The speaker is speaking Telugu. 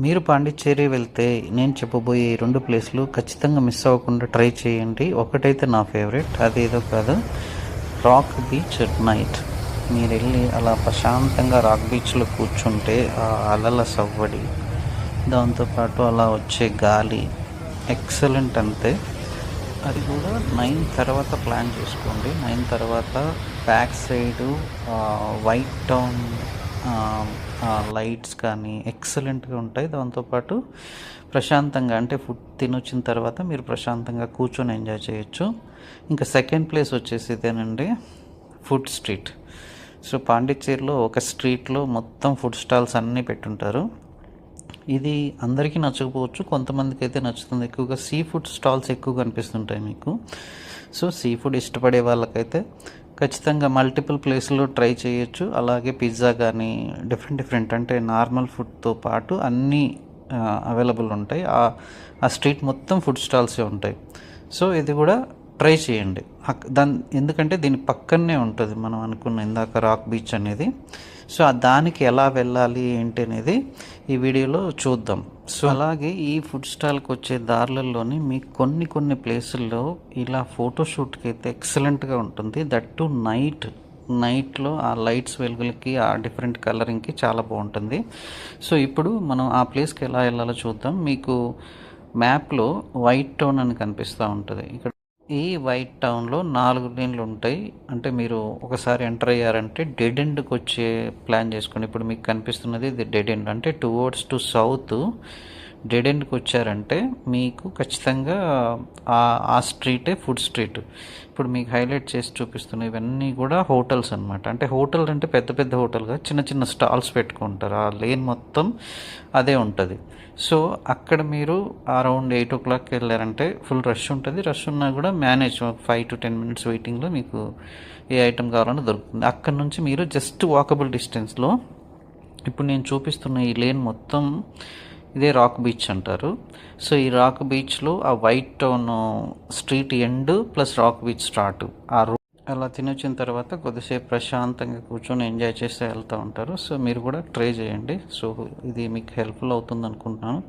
మీరు పాండిచ్చేరి వెళ్తే నేను చెప్పబోయే ఈ 2 ప్లేస్లు ఖచ్చితంగా మిస్ అవ్వకుండా ట్రై చేయండి. ఒకటైతే నా ఫేవరెట్, అదేదో కాదు, రాక్ బీచ్ అట్ నైట్. మీరు వెళ్ళి అలా ప్రశాంతంగా రాక్ బీచ్లో కూర్చుంటే ఆ అలల సవ్వడి, దాంతోపాటు అలా వచ్చే గాలి ఎక్సలెంట్ అంతే. అది కూడా 9 తర్వాత ప్లాన్ చేసుకోండి. 9 తర్వాత back side white town lights కానీ ఎక్సలెంట్గా ఉంటాయి. దాంతోపాటు ప్రశాంతంగా అంటే ఫుడ్ తినొచ్చిన తర్వాత మీరు ప్రశాంతంగా కూర్చొని ఎంజాయ్ చేయొచ్చు. ఇంకా సెకండ్ ప్లేస్ వచ్చేసి ఇదేనండి, ఫుడ్ స్ట్రీట్. సో పాండిచ్చేరిలో ఒక స్ట్రీట్లో మొత్తం ఫుడ్ స్టాల్స్ అన్నీ పెట్టుంటారు. ఇది అందరికీ నచ్చకపోవచ్చు, కొంతమందికి అయితే నచ్చుతుంది. ఎక్కువగా సీ ఫుడ్ స్టాల్స్ ఎక్కువ కనిపిస్తుంటాయి మీకు. సో సీ ఫుడ్ ఇష్టపడే వాళ్ళకైతే ఖచ్చితంగా మల్టిపుల్ ప్లేస్లో ట్రై చేయొచ్చు. అలాగే పిజ్జా కానీ డిఫరెంట్ అంటే నార్మల్ ఫుడ్తో పాటు అన్నీ అవైలబుల్ ఉంటాయి. ఆ స్ట్రీట్ మొత్తం ఫుడ్ స్టాల్సే ఉంటాయి. సో ఇది కూడా ట్రై చేయండి. ఎందుకంటే దీని పక్కనే ఉంటుంది మనం అనుకున్న ఇందాక రాక్ బీచ్ అనేది. సో దానికి ఎలా వెళ్ళాలి ఏంటి అనేది ఈ వీడియోలో చూద్దాం. సో అలాగే ఈ ఫుడ్ స్టాల్కి వచ్చే దారులలోని మీకు కొన్ని ప్లేసుల్లో ఇలా ఫోటోషూట్కి అయితే ఎక్సలెంట్గా ఉంటుంది. దట్ టు నైట్లో ఆ లైట్స్ వెలుగులకి ఆ డిఫరెంట్ కలరింగ్కి చాలా బాగుంటుంది. సో ఇప్పుడు మనం ఆ ప్లేస్కి ఎలా వెళ్ళాలో చూద్దాం. మీకు మ్యాప్లో వైట్ టౌన్ అని కనిపిస్తూ ఉంటుంది. ఇక్కడ ఈ వైట్ టౌన్లో 4 లేన్లు ఉంటాయి. అంటే మీరు ఒకసారి ఎంటర్ అయ్యారంటే డెడ్ ఎండ్కి వచ్చే ప్లాన్ చేసుకోండి. ఇప్పుడు మీకు కనిపిస్తున్నది ఇది డెడ్ ఎండ్, అంటే టువర్డ్స్ టు సౌత్ డెడ్ ఎండ్కి వచ్చారంటే మీకు ఖచ్చితంగా ఆ స్ట్రీటే ఫుడ్ స్ట్రీట్. ఇప్పుడు మీకు హైలైట్ చేసి చూపిస్తున్నాయి ఇవన్నీ కూడా హోటల్స్ అనమాట. అంటే హోటల్ అంటే పెద్ద హోటల్గా చిన్న స్టాల్స్ పెట్టుకుంటారు. ఆ లేన్ మొత్తం అదే ఉంటుంది. సో అక్కడ మీరు అరౌండ్ 8 o'clock వెళ్ళారంటే ఫుల్ రష్ ఉంటుంది. రష్ ఉన్నా కూడా మేనేజ్ 5 to 10 minutes వెయిటింగ్లో మీకు ఏ ఐటెం కావాలన్నా దొరుకుతుంది. అక్కడ నుంచి మీరు జస్ట్ వాకబుల్ డిస్టెన్స్లో ఇప్పుడు నేను చూపిస్తున్న ఈ లేన్ మొత్తం ఇదే రాక్ బీచ్ అంటారు. సో ఈ రాక్ బీచ్లో ఆ white town street end plus rock beach start. అలా తినొచ్చిన తర్వాత కొద్దిసేపు ప్రశాంతంగా కూర్చొని ఎంజాయ్ చేస్తే వెళ్తూ ఉంటారు. సో మీరు కూడా ట్రై చేయండి. సో ఇది మీకు హెల్ప్ఫుల్ అవుతుంది అనుకుంటున్నాను.